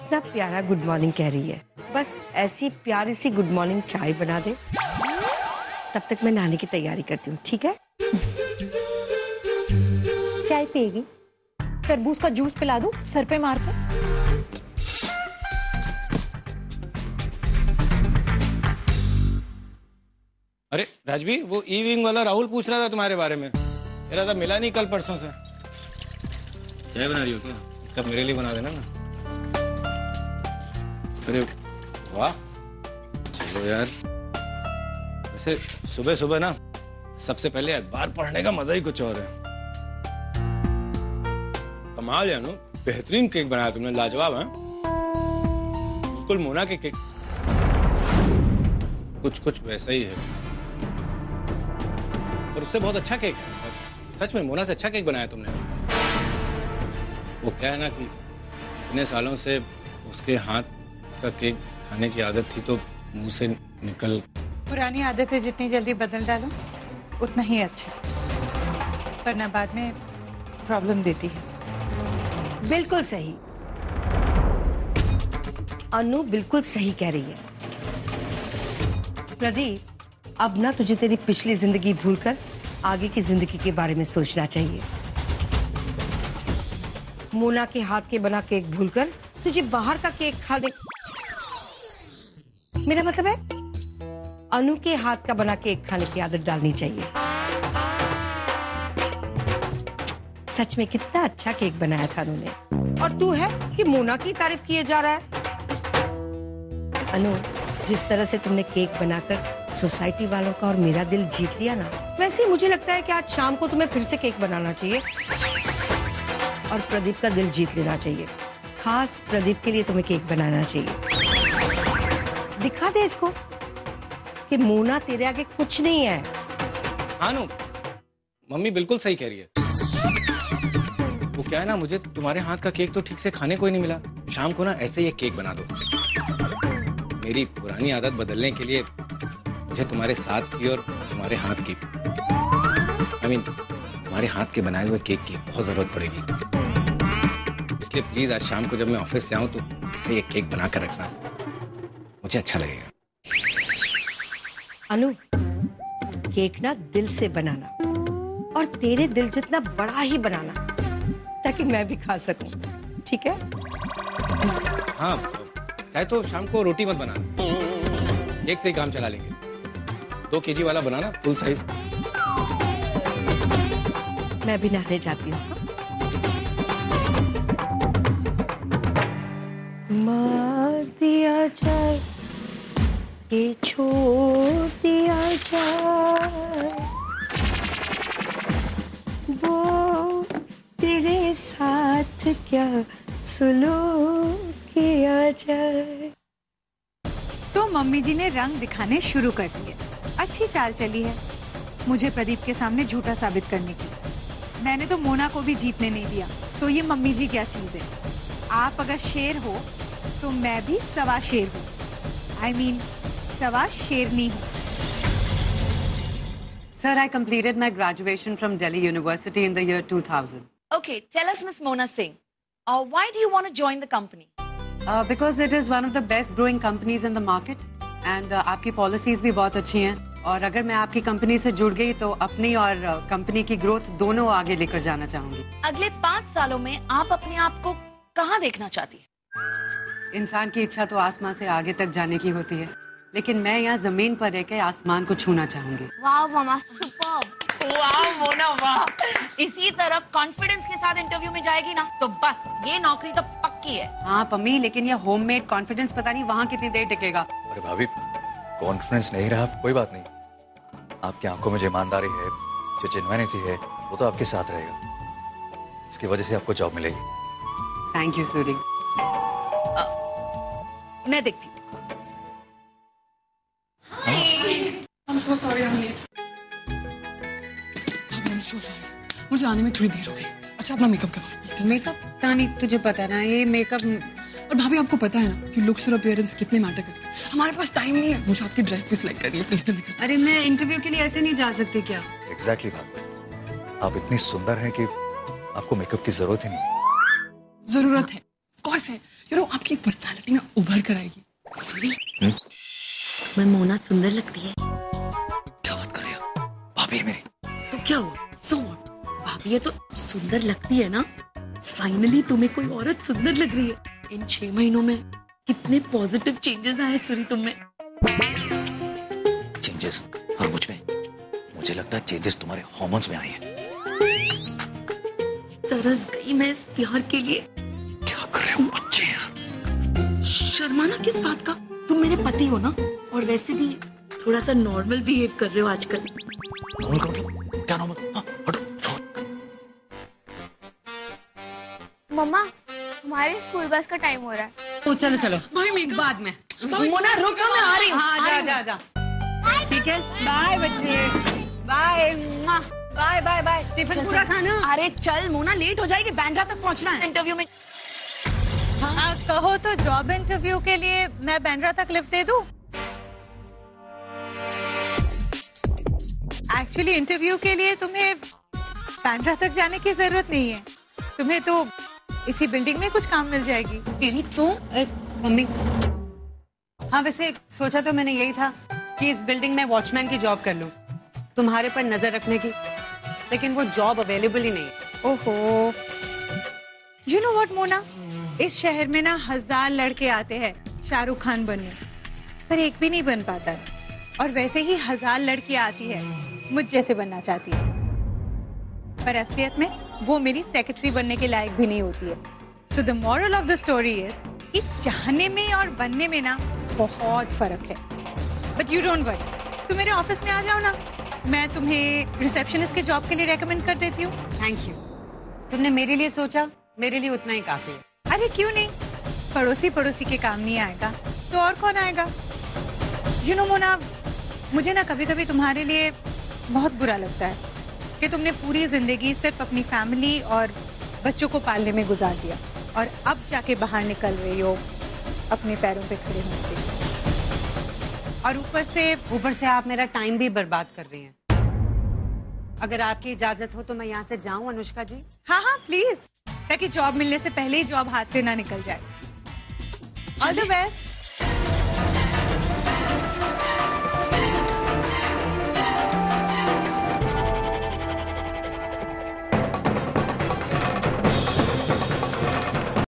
कितना प्यारा good morning कह रही है। बस ऐसी प्यारी सी गुड मॉर्निंग चाय बना दे, तब तक मैं नहाने की तैयारी करती हूँ, ठीक है? चाय पिएगी? तरबूज का जूस पिला दूं सर पे मार कर? अरे राजवी, वो ई विंग वाला राहुल पूछ रहा था तुम्हारे बारे में। मेरा तो मिला नहीं कल परसों से। चाय बना रही हो क्या? कब मेरे लिए बना देना ना। अरे वाह, चलो यार। वैसे सुबह सुबह ना सबसे पहले अखबार पढ़ने का मजा ही कुछ और है। कमाल है, बेहतरीन केक बनाया तुमने, लाजवाब है। बिल्कुल मोना के केक, कुछ वैसा ही है, और उससे बहुत अच्छा केक है। सच में मोना से अच्छा केक बनाया तुमने। वो क्या है ना कि इतने सालों से उसके हाथ का केक खाने की आदत थी, तो मुंह से निकल। पुरानी आदतें जितनी जल्दी बदल डालो उतना ही अच्छा, वरना बाद में प्रॉब्लम देती है। बिल्कुल सही, अनु बिल्कुल सही कह रही है। प्रदीप, अब ना तुझे तेरी पिछली जिंदगी भूलकर आगे की जिंदगी के बारे में सोचना चाहिए। मोना के हाथ के बना केक भूलकर तुझे बाहर का केक खाने, मेरा मतलब है अनु के हाथ का बना केक खाने की आदत डालनी चाहिए। सच में कितना अच्छा केक बनाया था अनु ने, और तू है कि मोना की तारीफ किए जा रहा है। अनु, जिस तरह से तुमने केक बनाकर सोसाइटी वालों का और मेरा दिल जीत लिया ना, वैसे ही मुझे लगता है कि आज शाम को तुम्हें फिर से केक बनाना चाहिए और प्रदीप का दिल जीत लेना चाहिए। खास प्रदीप के लिए तुम्हें केक बनाना चाहिए। दिखा दे इसको कि मोना तेरे आगे कुछ नहीं है। हाँ नु, मम्मी बिल्कुल सही कह रही है। वो क्या है ना, मुझे तुम्हारे हाथ का केक तो ठीक से खाने को ही नहीं मिला। शाम को ना ऐसे ही एक केक बना दो। मेरी पुरानी आदत बदलने के लिए मुझे तुम्हारे साथ की और तुम्हारे हाथ की, तुम्हारे हाथ के बनाए हुए केक की बहुत जरूरत पड़ेगी। इसलिए प्लीज आज शाम को जब मैं ऑफिस से आऊं तो इसे एक केक बना कर रखना, मुझे अच्छा लगेगा। अनु, केक ना दिल से बनाना, और तेरे दिल जितना बड़ा ही बनाना, ताकि मैं भी खा सकूं, ठीक है? हाँ, चाहे तो शाम को रोटी मत बनाना, एक से ही काम चला लेंगे। 2 kg वाला बनाना, फुल साइज। मैं भी नहाने जाती हूँ। मार दिया जाए ये छोड़ दिया जाए, वो तेरे साथ क्या सुलूक किया जाए। तो मम्मी जी ने रंग दिखाने शुरू कर दिए। अच्छी चाल चली है मुझे प्रदीप के सामने झूठा साबित करने की। मैंने तो मोना को भी जीतने नहीं दिया, तो ये मम्मी जी क्या चीज है। आप अगर शेर हो तो मैं भी सवा शेर हूँ। I mean, सवा शेरनी हूँ। Sir, I completed my graduation from Delhi University in the year 2000. Okay, tell us, Miss Mona Singh, why do you want to join the company? Because it is one of the best growing companies in the market and आपकी policies भी बहुत अच्छी हैं, और अगर मैं आपकी company से जुड़ गई तो अपनी और कंपनी की ग्रोथ दोनों आगे लेकर जाना चाहूंगी। अगले 5 सालों में आप अपने आप को कहाँ देखना चाहती है? इंसान की इच्छा तो आसमान से आगे तक जाने की होती है, लेकिन मैं यहाँ जमीन पर रहकर आसमान को छूना चाहूंगी। वाह मामा, सुपर्ब। वाह मोना, वाह। इसी तरह कॉन्फिडेंस के साथ इंटरव्यू में जाएगी ना तो बस ये नौकरी तो पक्की है। हाँ पम्मी, लेकिन ये होममेड कॉन्फिडेंस पता नहीं वहाँ कितनी देर टिकेगा। अरे भाभी, कॉन्फिडेंस नहीं रहा कोई बात नहीं, आपकी आंखों में जो ईमानदारी है, जो जेन्युइनिटी है, वो तो आपके साथ रहेगा। इसकी वजह से आपको जॉब मिलेगी। Thank you Suri. मैं देखती हूँ। I'm so sorry I'm late. I'm so sorry. मुझे आने में थोड़ी देर हो गई। अच्छा, अपना मेकअप करवा। मेकअप तानी, तुझे पता है ना ये मेकअप। और भाभी आपको पता है ना कि लुक्स और अपीयरेंस कितने मैटर करते हैं। हमारे पास टाइम नहीं है। मुझे आपकी ड्रेस भी सिलेक्ट करनी है, प्लीज जल्दी करो। अरे मैं इंटरव्यू के लिए ऐसे नहीं जा सकती क्या? एग्जैक्टली भाभी, आप इतनी सुंदर हैं कि आपको मेकअप की जरूरत ही नहीं है। जरूरत है, कोर्स है, यू नो आपकी एक पर्सनालिटी ना उभर कर आएगी। सुनी मैं मोना सुंदर लगती है। क्या बात कर रही हो? भाभी है मेरी। तो क्या हुआ? So what? भाभी ये तो सुंदर लगती है ना। फाइनली तुम्हें कोई औरत सुंदर लग रही है। इन 6 महीनों में कितने पॉजिटिव चेंजेस आए सूरी तुम में। चेंजेस? और मुझ में? मुझे लगता है चेंजेस तुम्हारे हार्मोन्स में आए हैं। तरस गई मैं इस प्यार के लिए। क्या कर रहे हो बच्चे यार? शर्माना किस बात का? तुम मेरे पति हो ना, और वैसे भी थोड़ा सा नॉर्मल बिहेव कर रहे हो आजकल। नॉर्मल का मतलब? क्या नॉर्मल? हाँ, हटो। मम्मा हमारे स्कूल बस का टाइम हो रहा है। तो चलो चलो बाद में। मोना रुको, मैं आ रही हूँ। हाँ जा ठीक है, बाय बच्चे, bye bye bye bye. Tiffin पूरा खाना। अरे चल मोना, लेट हो जाएगी, बैंड्रा तक पहुँचना है इंटरव्यू में। आप कहो तो जॉब इंटरव्यू के लिए मैं बैंड्रा तक लिफ्ट दे दूं? एक्चुअली इंटरव्यू के लिए तुम्हें बैंड्रा तक जाने की जरूरत नहीं है। तुम्हें तो इसी बिल्डिंग में कुछ काम मिल जाएगी। तेरी तो मम्मी। हाँ वैसे सोचा तो मैंने यही था कि इस बिल्डिंग में वॉचमैन की जॉब कर लूं, तुम्हारे पर नजर रखने की, लेकिन वो जॉब अवेलेबल ही नहीं। ओहो, यू नो व्हाट मोना, इस शहर में ना 1000 लड़के आते हैं शाहरुख खान बनने, पर एक भी नहीं बन पाता है। और वैसे ही 1000 लड़कियां आती है मुझ जैसे बनना चाहती है, पर असलियत में वो मेरी सेक्रेटरी बनने के लायक भी नहीं होती है। So the moral of the story is कि चाहने में और बनने में ना बहुत फर्क है। बट यू डोंट वरी, तुम मेरे ऑफिस में आ जाओ ना, मैं तुम्हें रिसेप्शनिस्ट के जॉब के लिए रेकमेंड कर देती हूँ। थैंक यू, तुमने मेरे लिए सोचा, मेरे लिए उतना ही काफी है। अरे क्यों नहीं, पड़ोसी पड़ोसी के काम नहीं आएगा तो और कौन आएगा। यू नो मोना, मुझे ना कभी कभी तुम्हारे लिए बहुत बुरा लगता है कि तुमने पूरी जिंदगी सिर्फ अपनी फैमिली और बच्चों को पालने में गुजार दिया, और अब जाके बाहर निकल रही हो अपने पैरों पे खड़े होने के लिए। और ऊपर से आप मेरा टाइम भी बर्बाद कर रही हैं। अगर आपकी इजाजत हो तो मैं यहाँ से जाऊँ अनुष्का जी? हाँ हाँ प्लीज, ताकि जॉब मिलने से पहले ही जॉब हाथ से ना निकल जाए। All the best.